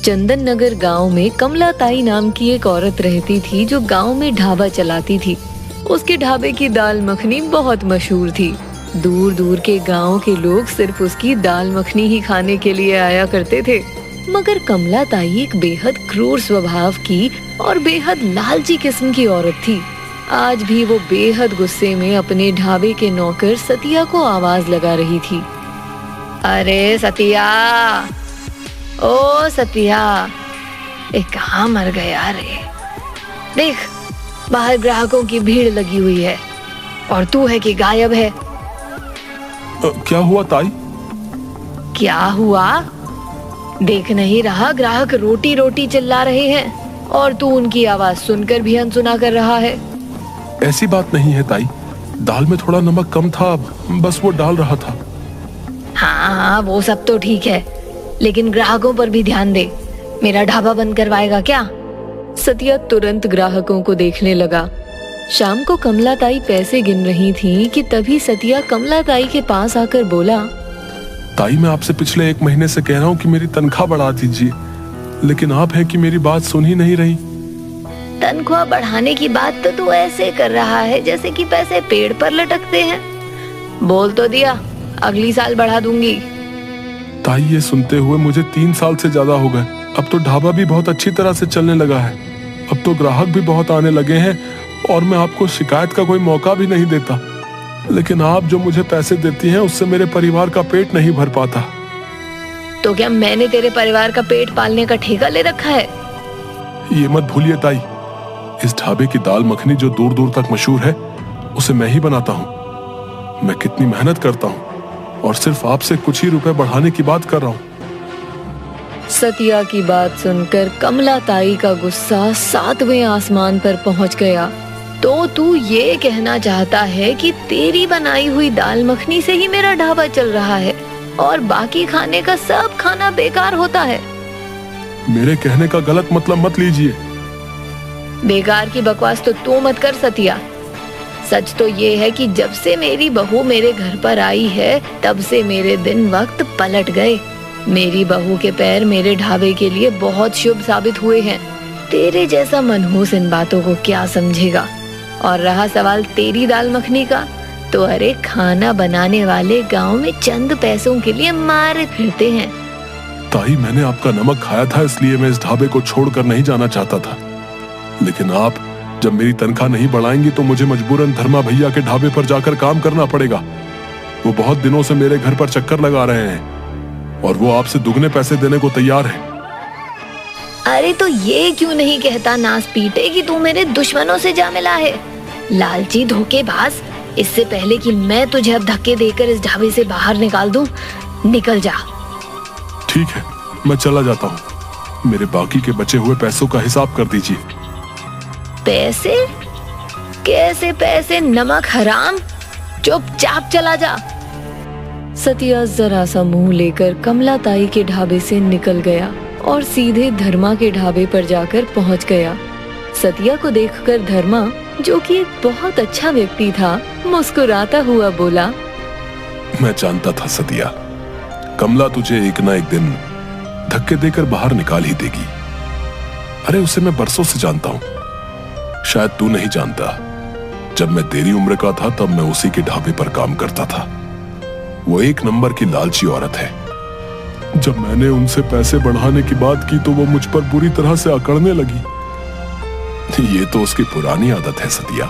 चंदन नगर गाँव में कमला ताई नाम की एक औरत रहती थी जो गाँव में ढाबा चलाती थी। उसके ढाबे की दाल मखनी बहुत मशहूर थी। दूर दूर के गांव के लोग सिर्फ उसकी दाल मखनी ही खाने के लिए आया करते थे। मगर कमला ताई एक बेहद क्रूर स्वभाव की और बेहद लालची किस्म की औरत थी। आज भी वो बेहद गुस्से में अपने ढाबे के नौकर सतिया को आवाज लगा रही थी। अरे सतिया, ओ सतिया, कहाँ मर गया रे? देख, बाहर ग्राहकों की भीड़ लगी हुई है और तू है कि गायब है। क्या हुआ ताई? क्या हुआ? देख नहीं रहा ग्राहक रोटी रोटी चिल्ला रहे हैं और तू उनकी आवाज सुनकर भी अनसुना कर रहा है। ऐसी बात नहीं है ताई, दाल में थोड़ा नमक कम था, बस वो डाल रहा था। हाँ, वो सब तो ठीक है, लेकिन ग्राहकों पर भी ध्यान दे। मेरा ढाबा बंद करवाएगा क्या? सतिया तुरंत ग्राहकों को देखने लगा। शाम को कमला ताई पैसे गिन रही थी कि तभी सतिया कमला ताई के पास आकर बोला, ताई मैं आपसे पिछले 1 महीने से कह रहा हूँ कि मेरी तनख्वाह बढ़ा दीजिए, लेकिन आप हैं कि मेरी बात सुन ही नहीं रही। तनख्वाह बढ़ाने की बात तो तू ऐसे कर रहा है जैसे कि पैसे पेड़ पर लटकते हैं। बोल तो दिया, अगली साल बढ़ा दूंगी। ताई ये सुनते हुए मुझे 3 साल से ज्यादा हो गए। अब तो ढाबा भी बहुत अच्छी तरह से चलने लगा है। अब तो ग्राहक भी बहुत आने लगे हैं और मैं आपको शिकायत का कोई मौका भी नहीं देता, लेकिन आप जो मुझे पैसे देती हैं उससे मेरे परिवार का पेट नहीं भर पाता। तो क्या मैंने तेरे परिवार का पेट पालने का ठेका ले रखा है? ये मत भूलिए ताई, इस ढाबे की दाल मखनी जो दूर दूर तक मशहूर है उसे मैं ही बनाता हूँ। मैं कितनी मेहनत करता हूँ और सिर्फ आपसे कुछ ही रुपए बढ़ाने की बात कर रहा हूँ। सतिया की बात सुनकर कमला ताई का गुस्सा 7वें आसमान पर पहुंच गया। तो तू ये कहना चाहता है कि तेरी बनाई हुई दाल मखनी से ही मेरा ढाबा चल रहा है और बाकी खाने का सब खाना बेकार होता है? मेरे कहने का गलत मतलब मत लीजिए। बेकार की बकवास तो तू मत कर सतिया। सच तो ये है कि जब से मेरी बहू मेरे घर पर आई है तब से मेरे दिन वक्त पलट गए। मेरी बहू के पैर मेरे ढाबे के लिए बहुत शुभ साबित हुए हैं। तेरे जैसा मनहूस इन बातों को क्या समझेगा? और रहा सवाल तेरी दाल मखनी का, तो अरे खाना बनाने वाले गांव में चंद पैसों के लिए मारे फिरते हैं। ताई मैंने आपका नमक खाया था, इसलिए मैं इस ढाबे को छोड़कर नहीं जाना चाहता था, लेकिन आप जब मेरी तनख्वाह नहीं बढ़ाएंगी तो मुझे मजबूरन धर्मा भैया के ढाबे पर जाकर काम करना पड़ेगा। वो बहुत दिनों से मेरे घर पर चक्कर लगा रहे हैं और वो आपसे दुगने पैसे देने को तैयार है। अरे तो ये क्यों नहीं कहता नास पीटे कि तू मेरे दुश्मनों से जा मिला है? लालची धोखेबाज, इससे पहले कि मैं तुझे अब धक्के देकर इस ढाबे से बाहर निकाल दूं, निकल जा। ठीक है, मैं चला जाता हूँ। मेरे बाकी के बचे हुए पैसों का हिसाब कर दीजिए। पैसे? कैसे पैसे, नमक हराम? चुपचाप चला जा। सतिया जरा सा मुंह लेकर कमला ताई के ढाबे से निकल गया और सीधे धर्मा के ढाबे पर जाकर पहुंच गया। सतिया को देखकर धर्मा, जो कि एक बहुत अच्छा व्यक्ति था, मुस्कुराता हुआ बोला, मैं जानता था सतिया, कमला तुझे एक ना एक दिन धक्के देकर बाहर निकाल ही देगी। अरे उसे मैं बरसों से जानता हूँ, शायद तू नहीं जानता। जब मैं तेरी उम्र का था तब मैं उसी के ढाबे पर काम करता था। वो 1 नंबर की लालची औरत है। जब मैंने उनसे पैसे बढ़ाने की बात की तो वो मुझ पर बुरी तरह से अकड़ने लगी। ये तो उसकी पुरानी आदत है सतिया।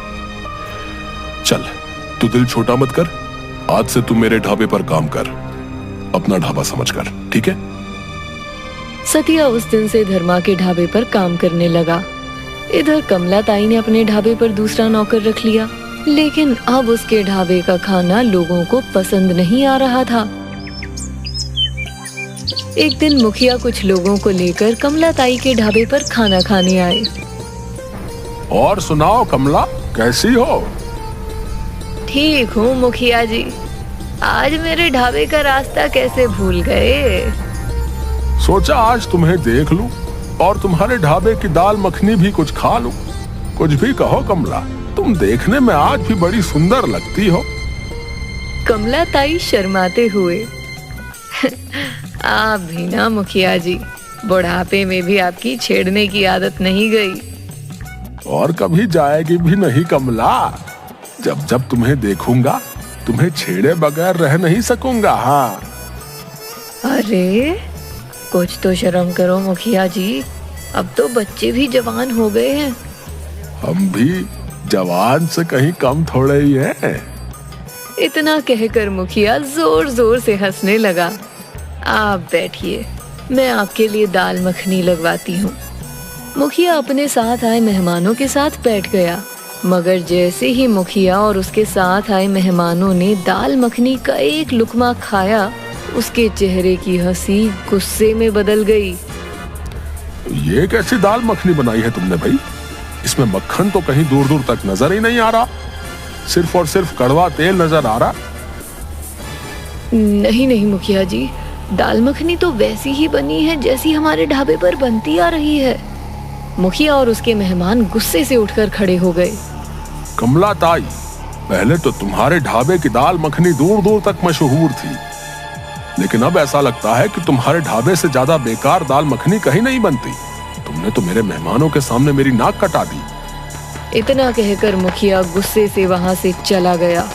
चल, तू दिल छोटा मत कर, आज से तू मेरे ढाबे पर काम कर, अपना ढाबा समझकर, ठीक है? सतिया उस दिन से धर्मा के ढाबे पर काम करने लगा। इधर कमला ताई ने अपने ढाबे पर दूसरा नौकर रख लिया, लेकिन अब उसके ढाबे का खाना लोगों को पसंद नहीं आ रहा था। एक दिन मुखिया कुछ लोगों को लेकर कमला ताई के ढाबे पर खाना खाने आए। और सुनाओ कमला, कैसी हो? ठीक हूँ मुखिया जी, आज मेरे ढाबे का रास्ता कैसे भूल गए? सोचा आज तुम्हें देख लूं और तुम्हारे ढाबे की दाल मखनी भी कुछ खा लूं। कुछ भी कहो कमला, तुम देखने में आज भी बड़ी सुंदर लगती हो। कमला ताई शर्माते हुए, आप भी ना मुखिया जी, बुढ़ापे में भी आपकी छेड़ने की आदत नहीं गई। और कभी जाएगी भी नहीं कमला। जब जब तुम्हें देखूंगा तुम्हें छेड़े बगैर रह नहीं सकूंगा। हाँ अरे कुछ तो शर्म करो मुखिया जी, अब तो बच्चे भी जवान हो गए हैं। हम भी जवान से कहीं कम थोड़े ही हैं। इतना कहकर मुखिया जोर जोर से हंसने लगा। आप बैठिए, मैं आपके लिए दाल मखनी लगवाती हूँ। मुखिया अपने साथ आए मेहमानों के साथ बैठ गया, मगर जैसे ही मुखिया और उसके साथ आए मेहमानों ने दाल मखनी का एक लुकमा खाया, उसके चेहरे की हंसी गुस्से में बदल गई। ये कैसी दाल मखनी बनाई है तुमने भाई? इसमें मक्खन तो कहीं दूर दूर तक नजर ही नहीं आ रहा, सिर्फ और सिर्फ कड़वा तेल नजर आ रहा। नहीं नहीं मुखिया जी, दाल मखनी तो वैसी ही बनी है जैसी हमारे ढाबे पर बनती आ रही है। मुखिया और उसके मेहमान गुस्से से उठकर खड़े हो गए। कमला ताई, पहले तो तुम्हारे ढाबे की दाल मखनी दूर दूर तक मशहूर थी, लेकिन अब ऐसा लगता है कि तुम्हारे ढाबे से ज्यादा बेकार दाल मखनी कहीं नहीं बनती। तुमने तो मेरे मेहमानों के सामने मेरी नाक कटा दी। इतना कहकर मुखिया गुस्से से वहां से चला गया।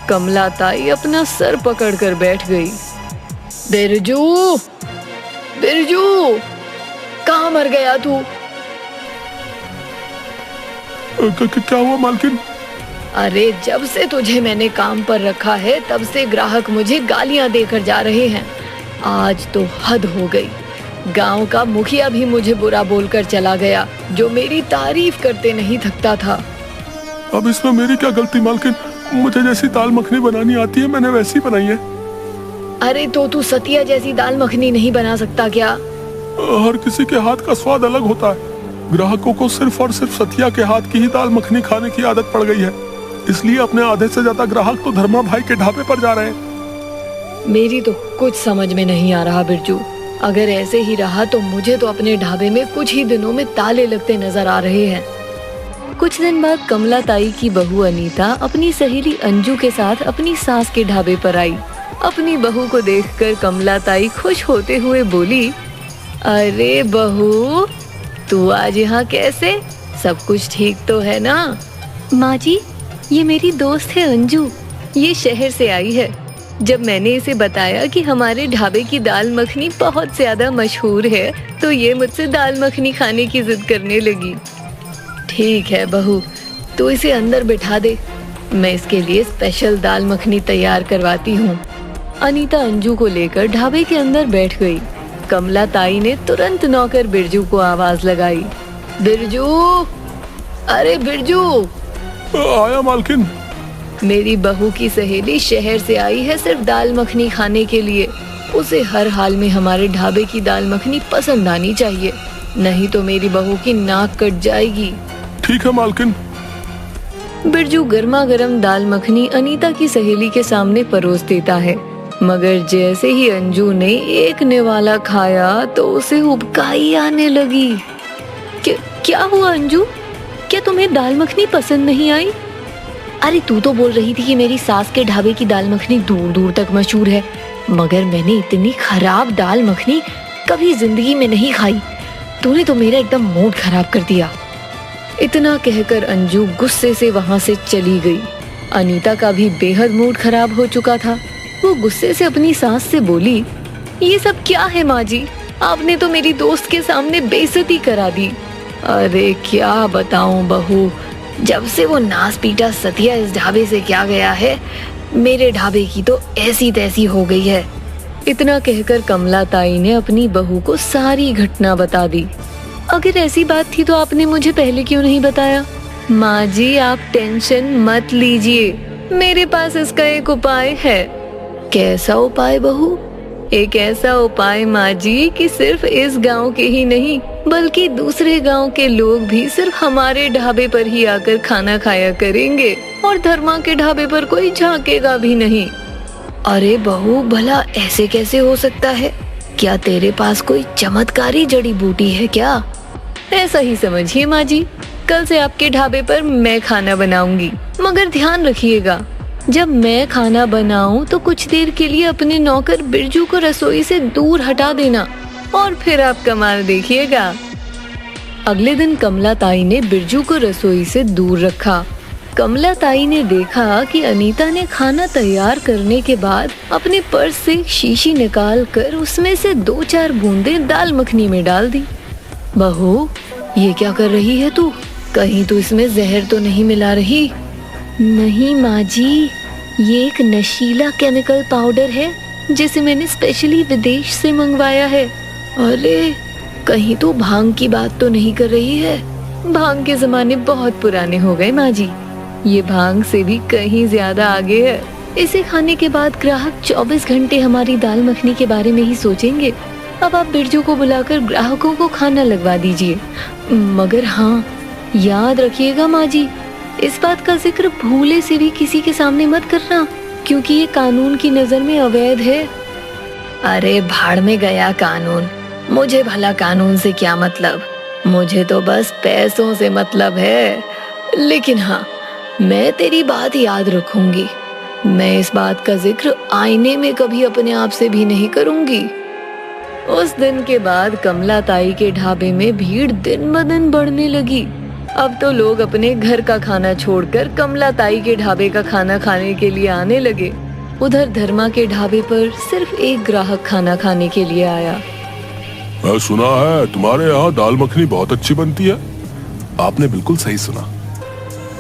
कमला ताई अपना सर पकड़कर बैठ गई। बिरजू, बिरजू, कहाँ मर गया तू? क्या हुआ मालकिन? अरे जब से तुझे मैंने काम पर रखा है तब से ग्राहक मुझे गालियां देकर जा रहे हैं। आज तो हद हो गई। गांव का मुखिया भी मुझे बुरा बोलकर चला गया, जो मेरी तारीफ करते नहीं थकता था। अब इसमें मेरी क्या गलती मालकिन? मुझे जैसी दाल मखनी बनानी आती है मैंने वैसी बनाई है। अरे तो तू सतिया जैसी दाल मखनी नहीं बना सकता क्या? हर किसी के हाथ का स्वाद अलग होता है। ग्राहकों को सिर्फ और सिर्फ सतिया के हाथ की ही दाल मखनी खाने की आदत पड़ गई है, इसलिए अपने आधे से ज्यादा ग्राहक तो धर्मा भाई के ढाबे पर जा रहे हैं। मेरी तो कुछ समझ में नहीं आ रहा बिरजू। अगर ऐसे ही रहा तो मुझे तो अपने ढाबे में कुछ ही दिनों में ताले लगते नजर आ रहे हैं। कुछ दिन बाद कमला ताई की बहू अनीता अपनी सहेली अंजू के साथ अपनी सास के ढाबे पर आई। अपनी बहू को देखकर कमला ताई खुश होते हुए बोली, अरे बहू, तू आज यहाँ कैसे? सब कुछ ठीक तो है ना? माँ जी, ये मेरी दोस्त है अंजू, ये शहर से आई है। जब मैंने इसे बताया कि हमारे ढाबे की दाल मखनी बहुत ज्यादा मशहूर है, तो ये मुझसे दाल मखनी खाने की जिद करने लगी। ठीक है बहू, तू इसे अंदर बिठा दे, मैं इसके लिए स्पेशल दाल मखनी तैयार करवाती हूँ। अनीता अंजू को लेकर ढाबे के अंदर बैठ गई। कमला ताई ने तुरंत नौकर बिरजू को आवाज लगाई। बिरजू, अरे बिरजू। आया मालकिन। मेरी बहू की सहेली शहर से आई है सिर्फ दाल मखनी खाने के लिए। उसे हर हाल में हमारे ढाबे की दाल मखनी पसंद आनी चाहिए, नहीं तो मेरी बहू की नाक कट जाएगी। ठीक है मालकिन। बिरजू गर्मा गर्म दाल मखनी अनीता की सहेली के सामने परोस देता है, मगर जैसे ही अंजू ने एक निवाला खाया तो उसे उबकाई आने लगी। क्या हुआ अंजू? क्या तुम्हें दाल मखनी पसंद नहीं आई? अरे तू तो बोल रही थी कि मेरी सास के ढाबे की दाल मखनी दूर दूर तक मशहूर है, मगर मैंने इतनी खराब दाल मखनी कभी जिंदगी में नहीं खाई। तूने तो मेरा एकदम मूड खराब कर दिया। इतना कहकर अंजू गुस्से से वहां से चली गई। अनीता का भी बेहद मूड खराब हो चुका था। वो गुस्से से अपनी सास से बोली, ये सब क्या है माँ जी? आपने तो मेरी दोस्त के सामने बेइज्जती करा दी। अरे क्या बताऊं बहू, जब से वो नास पीटा सतिया इस ढाबे से क्या गया है, मेरे ढाबे की तो ऐसी तैसी हो गई है। इतना कहकर कमला ताई ने अपनी बहू को सारी घटना बता दी। अगर ऐसी बात थी तो आपने मुझे पहले क्यों नहीं बताया? माँ जी आप टेंशन मत लीजिए, मेरे पास इसका एक उपाय है। कैसा उपाय बहू? एक ऐसा उपाय माँ जी कि सिर्फ इस गांव के ही नहीं बल्कि दूसरे गांव के लोग भी सिर्फ हमारे ढाबे पर ही आकर खाना खाया करेंगे और धर्मा के ढाबे पर कोई झांकेगा भी नहीं। अरे बहू, भला ऐसे कैसे हो सकता है? क्या तेरे पास कोई चमत्कारी जड़ी बूटी है क्या? ऐसा ही समझिए माँ जी, कल से आपके ढाबे पर मैं खाना बनाऊंगी, मगर ध्यान रखिएगा जब मैं खाना बनाऊं तो कुछ देर के लिए अपने नौकर बिरजू को रसोई से दूर हटा देना। और फिर आप कमाल देखिएगा। अगले दिन कमला ताई ने बिरजू को रसोई से दूर रखा। कमला ताई ने देखा कि अनीता ने खाना तैयार करने के बाद अपने पर्स से एक शीशी निकाल कर उसमें से 2-4 बूंदें दाल मखनी में डाल दी। बहू, ये क्या कर रही है तू? कहीं तो इसमें जहर तो नहीं मिला रही? नहीं माँ जी, ये एक नशीला केमिकल पाउडर है जिसे मैंने स्पेशली विदेश से मंगवाया है। अरे, कहीं तो भांग की बात तो नहीं कर रही है? भांग के जमाने बहुत पुराने हो गए माँ जी, ये भांग से भी कहीं ज्यादा आगे है। इसे खाने के बाद ग्राहक 24 घंटे हमारी दाल मखनी के बारे में ही सोचेंगे। अब आप बिरजू को बुलाकर ग्राहकों को खाना लगवा दीजिए, मगर हाँ, याद रखिएगा माँ जी, इस बात का जिक्र भूले से भी किसी के सामने मत करना, क्योंकि ये कानून की नजर में अवैध है। अरे भाड़ में गया कानून, मुझे भला कानून से क्या मतलब, मुझे तो बस पैसों से मतलब है। लेकिन हाँ, मैं तेरी बात याद रखूंगी। मैं इस बात का जिक्र आईने में कभी अपने आप से भी नहीं करूंगी। उस दिन के बाद कमला ताई के ढाबे में भीड़ दिन ब दिन बढ़ने लगी। अब तो लोग अपने घर का खाना छोड़कर कमला ताई के ढाबे का खाना खाने के लिए आने लगे। उधर धर्मा के ढाबे पर सिर्फ एक ग्राहक खाना खाने के लिए आया। मैं सुना है तुम्हारे यहाँ दाल मखनी बहुत अच्छी बनती है। आपने बिल्कुल सही सुना।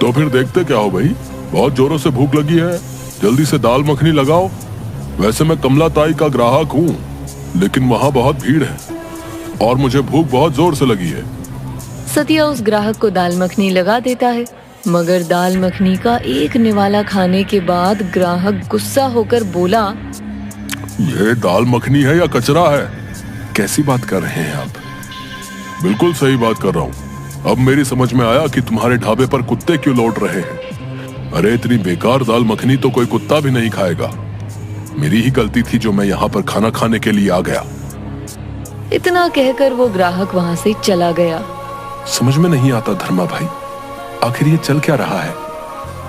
तो फिर देखते क्या हो भाई, बहुत जोरों से भूख लगी है, जल्दी से दाल मखनी लगाओ। वैसे मैं कमला ताई का ग्राहक हूँ, लेकिन वहाँ बहुत भीड़ है और मुझे भूख बहुत जोर से लगी है। सतिया उस ग्राहक को दाल मखनी लगा देता है, मगर दाल मखनी का एक निवाला खाने के बाद ग्राहक गुस्सा होकर बोला, ये दाल मखनी है या कचरा है? कैसी बात कर रहे हैं आप? बिल्कुल सही बात कर रहा हूँ। अब मेरी समझ में आया कि तुम्हारे ढाबे पर कुत्ते क्यों लौट रहे हैं। अरे इतनी बेकार दाल मखनी तो कोई कुत्ता भी नहीं खाएगा। मेरी ही गलती थी जो मैं यहाँ पर खाना खाने के लिए आ गया। इतना कहकर वो ग्राहक वहाँ से चला गया। समझ में नहीं आता धर्मा भाई, आखिर ये चल क्या रहा है?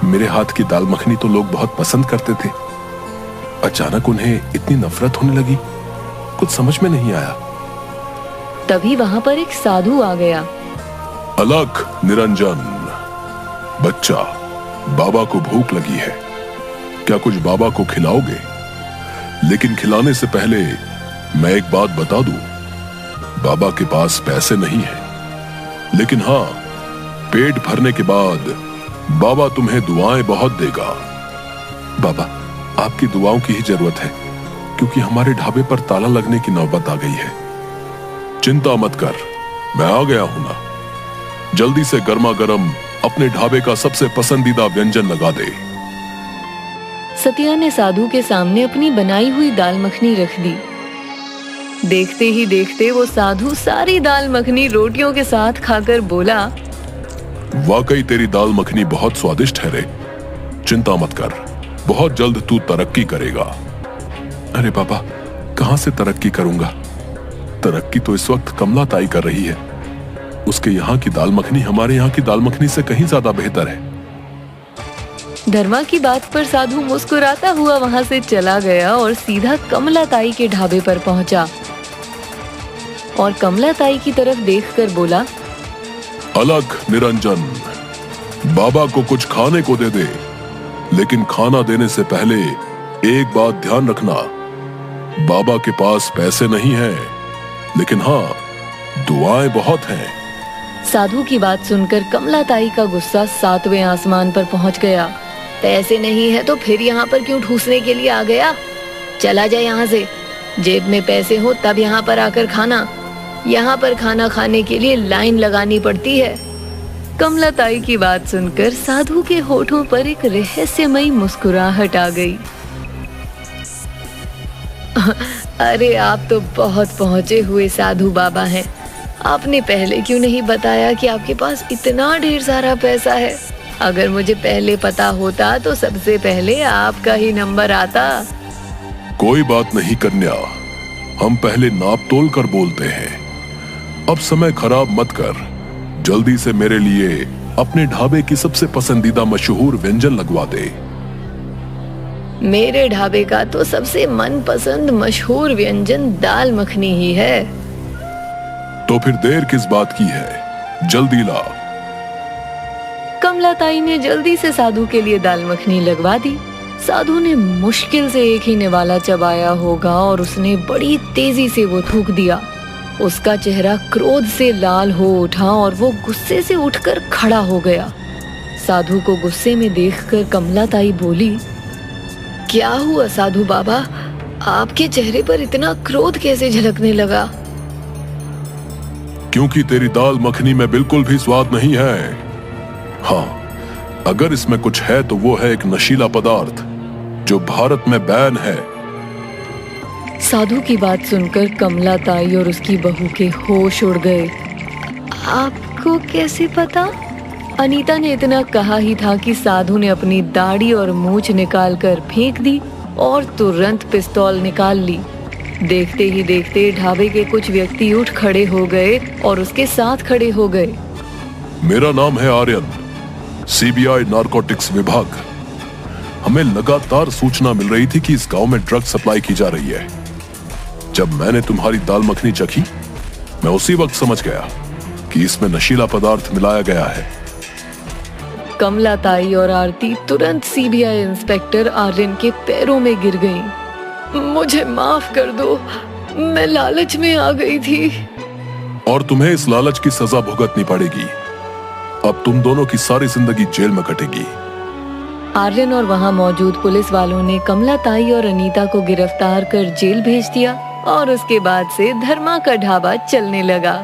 मेरे हाथ की दाल मखनी तो लोग बहुत पसंद करते थे, अचानक उन्हें इतनी नफरत होने लगी। कुछ समझ में नहीं आया। तभी वहाँ पर एक साधु आ गया। अलख निरंजन, बच्चा, बाबा को भूख लगी है, क्या कुछ बाबा को खिलाओगे? लेकिन खिलाने से पहले मैं एक बात बता दूं, बाबा के पास पैसे नहीं है, लेकिन हाँ, पेट भरने के बाद बाबा तुम्हें दुआएं बहुत देगा। बाबा, आपकी दुआओं की ही जरूरत है, क्योंकि हमारे ढाबे पर ताला लगने की नौबत आ गई है। चिंता मत कर, मैं आ गया हूं ना। जल्दी से गर्मा गर्म अपने ढाबे का सबसे पसंदीदा व्यंजन लगा दे। सतिया ने साधु के सामने अपनी बनाई हुई दाल मखनी रख दी। देखते ही देखते वो साधु सारी दाल मखनी रोटियों के साथ खाकर बोला, वाकई तेरी दाल मखनी बहुत स्वादिष्ट है रे। चिंता मत कर, बहुत जल्द तू तरक्की करेगा। अरे बाबा, कहां से तरक्की करूंगा? तरक्की तो इस वक्त कमला ताई कर रही है। उसके यहाँ की दाल मखनी हमारे यहाँ की दाल मखनी से कहीं ज्यादा बेहतर है। धर्मा की बात पर साधु मुस्कुराता हुआ वहां से चला गया और सीधा कमला ताई के ढाबे पर पहुंचा और कमला ताई की तरफ देखकर बोला, अलख निरंजन, बाबा को कुछ खाने को दे दे, लेकिन खाना देने से पहले एक बात ध्यान रखना, बाबा के पास पैसे नहीं है, लेकिन हाँ, दुआएं बहुत हैं। साधु की बात सुनकर कमला ताई का गुस्सा 7वें आसमान पर पहुंच गया। पैसे नहीं है तो फिर यहाँ पर क्यों ठूसने के लिए आ गया? चला जाए यहाँ से। जेब में पैसे हो तब यहाँ पर आकर खाना। यहाँ पर खाना खाने के लिए लाइन लगानी पड़ती है। कमला ताई की बात सुनकर साधु के होठों पर एक रहस्यमयी मुस्कुराहट आ गई। अरे आप तो बहुत पहुंचे हुए साधु बाबा हैं। आपने पहले क्यों नहीं बताया कि आपके पास इतना ढेर सारा पैसा है? अगर मुझे पहले पता होता तो सबसे पहले आपका ही नंबर आता। कोई बात नहीं कन्या, हम पहले नाप तोल कर बोलते हैं। अब समय खराब मत कर, जल्दी से मेरे लिए अपने ढाबे की सबसे पसंदीदा मशहूर व्यंजन लगवा दे। मेरे ढाबे का तो सबसे मनपसंद मशहूर व्यंजन दाल मखनी ही है। तो फिर देर किस बात की है, जल्दी ला। कमलाताई ने जल्दी से साधु के लिए दाल मखनी लगवा दी। साधु ने मुश्किल से एक ही निवाला चबाया होगा और उसने बड़ी तेजी से वो थूक दिया। उसका चेहरा क्रोध से लाल हो उठा और वो गुस्से से उठकर खड़ा हो गया। साधु को गुस्से में देखकर कमलाताई बोली, क्या हुआ साधु बाबा, आपके चेहरे पर इतना क्रोध कैसे झलकने लगा? क्योंकि तेरी दाल मखनी में बिल्कुल भी स्वाद नहीं है। हाँ, अगर इसमें कुछ है तो वो है एक नशीला पदार्थ जो भारत में बैन है। साधु की बात सुनकर कमलाताई और उसकी बहू के होश उड़ गए। आपको कैसे पता? अनीता ने इतना कहा ही था कि साधु ने अपनी दाढ़ी और मूंछ निकाल कर फेंक दी और तुरंत पिस्तौल निकाल ली। देखते ही देखते ढाबे के कुछ व्यक्ति उठ खड़े हो गए और उसके साथ खड़े हो गए। मेरा नाम है आर्यन, सीबीआई नारकोटिक्स विभाग। हमें लगातार सूचना मिल रही थी कि इस गांव में ड्रग सप्लाई की जा रही है। जब मैंने तुम्हारी दाल मखनी चखी, मैं उसी वक्त समझ गया कि इसमें नशीला पदार्थ मिलाया गया है। कमलाताई और आरती तुरंत सीबीआई इंस्पेक्टर आर्यन के पैरों में गिर गईं। मुझे माफ कर दो, मैं लालच में आ गई थी। और तुम्हें इस लालच की सजा भुगतनी पड़ेगी। अब तुम दोनों की सारी जिंदगी जेल में कटेगी। आर्यन और वहां मौजूद पुलिस वालों ने कमलाताई और अनीता को गिरफ्तार कर जेल भेज दिया और उसके बाद से धर्मा का ढाबा चलने लगा।